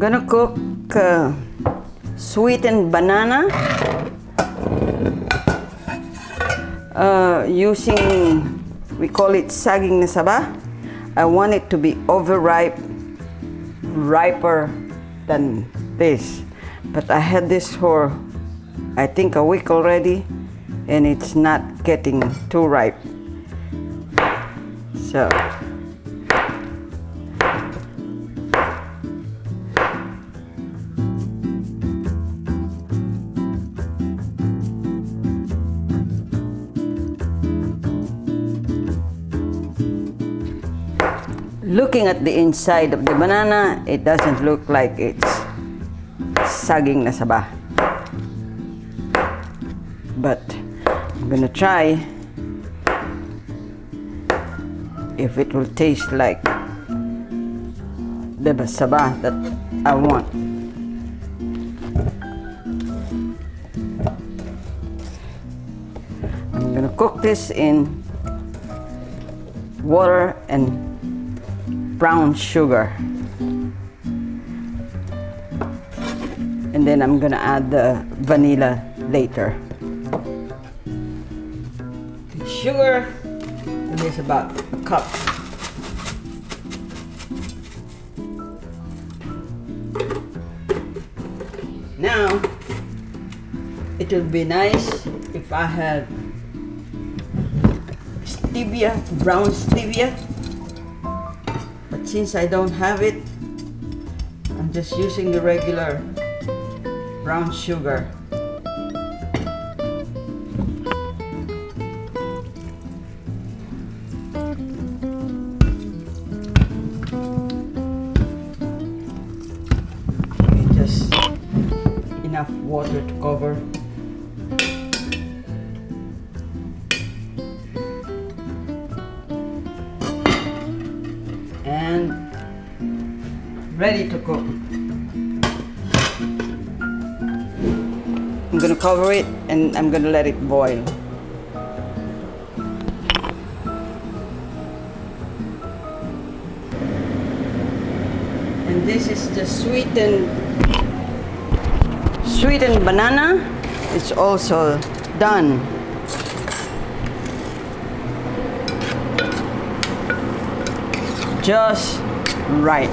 gonna cook sweetened banana using, we call it saging na saba. I want it to be overripe, riper than this. But I had this for, I think, a week already, and it's not getting too ripe. So looking at the inside of the banana, it doesn't look like it's saging na saba. But I'm gonna try if it will taste like the saba that I want. I'm gonna cook this in water and brown sugar, and then I'm gonna add the vanilla later. The sugar is about a cup. Now it would be nice if I had stevia, brown stevia. Since I don't have it, I'm just using the regular brown sugar. Just enough water to cover. And ready to cook. I'm gonna cover it and I'm gonna let it boil. And this is the sweetened banana. It's also done. Just right.